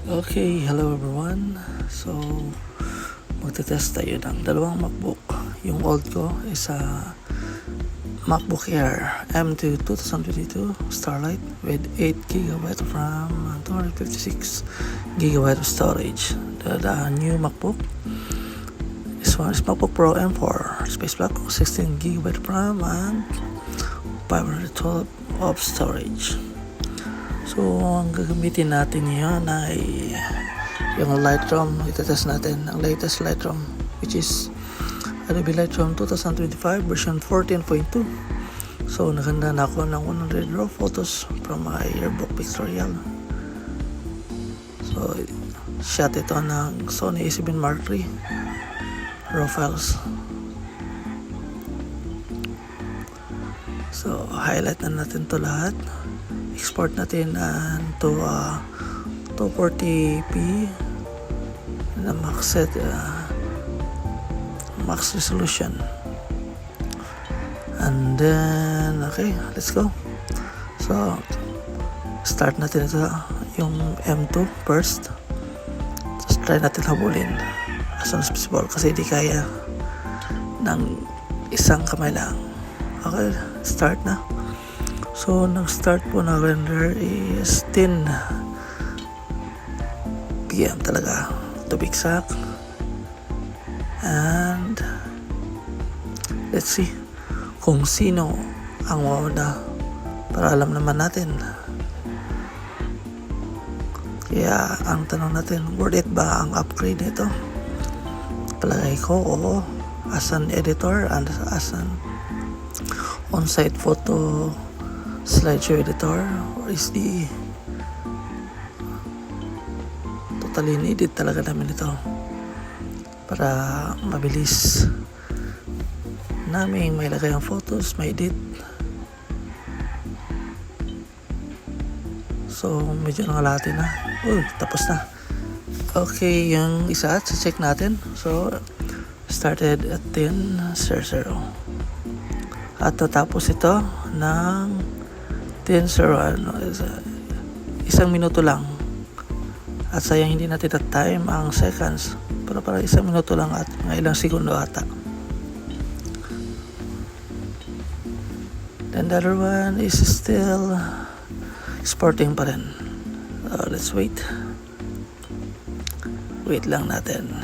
Okay, hello everyone. So, magte-test tayo ng dalawang MacBook. Yung old ko is a MacBook Air M2 2022 Starlight with 8GB of RAM and 256GB of storage. The new MacBook, this one is MacBook Pro M4 Space Black, 16GB of RAM and 512 of storage. So, ang gagamitin natin ngayon ay yung Lightroom. Itetest natin ang latest Lightroom, which is Adobe Lightroom 2025 version 14.2. So, naganda na ako ng 100 raw photos from my yearbook pictorial. So, shot ito ng Sony A7 Mark III raw files. So, highlight na natin to lahat. Export natin to 240p na max resolution. And then, okay, let's go. So, start natin ito yung M2 first. Just try natin habulin as soon as possible kasi di kaya ng isang kamay lang. Okay, start na. So, nag-start po na render is 10 PM talaga, to be exact. And let's see kung sino ang mauna para alam naman natin. Kaya ang tanong natin, worth it ba ang upgrade nito? Palagay ko, oo. As an editor and as an on-site photo slideshow editor, or is the totally needed talaga namin ito para mabilis namin may lagay ang photos, may edit. So medyo nangalati na. Tapos na. Okay, yung isa check natin. So started at 10:00 at tatapos ito ng 10:00, isang minuto lang. At sayang hindi natin time ang seconds, pero para isang minuto lang at mga ilang segundo ata. Then the other one is still exporting pa rin. Let's wait lang natin.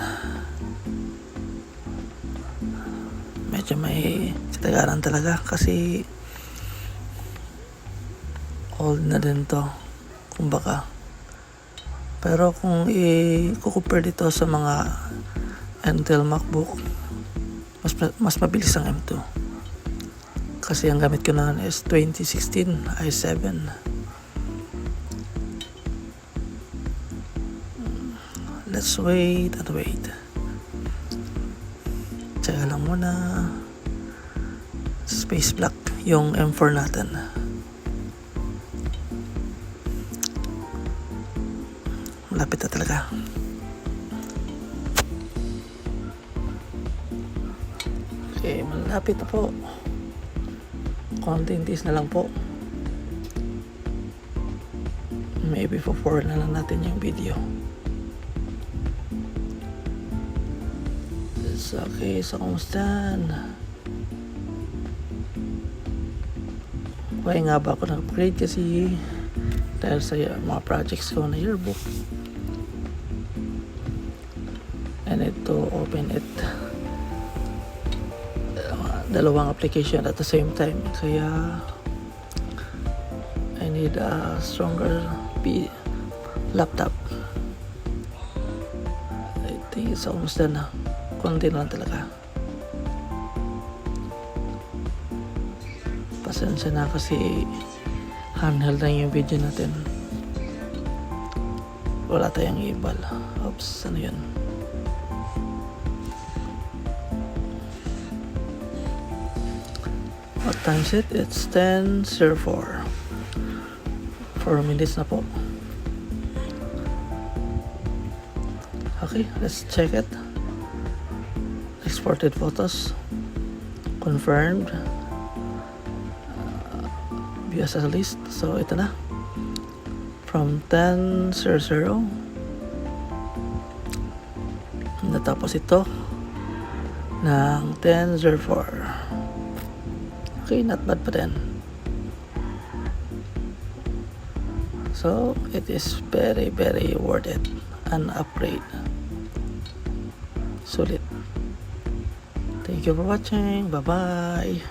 Medyo may katagaran talaga kasi old na din to, kumbaga. Pero kung i-compare dito sa mga Intel MacBook, mas mabilis ang M2 kasi ang gamit ko na is 2016 i7. Let's wait. Tsaka lang muna. Space Black yung M4 natin. Malapit na talaga. Okay, malapit na po. Konting tiis na lang po. Maybe for 4 na lang natin yung video. It's okay, so kumusta? Kaya nga ba ako nag-upgrade kasi dahil sa mga projects ko na yearbook. I need to open it dalawang application at the same time, kaya I need a stronger laptop. I think it's almost done na. Konti lang talaga. Pasensya na kasi handheld lang yung video natin. Wala tayong ibal. Oops, ano yun? What time is it? It's 10:04. 4 minutes na po. Okay, let's check it. Exported photos. Confirmed. View as a list. So ito na. From 10:00 Tapos ito ng 1004. Okay, not bad pa din. So it is very worth it. An upgrade. Sulit. Thank you for watching. Bye bye.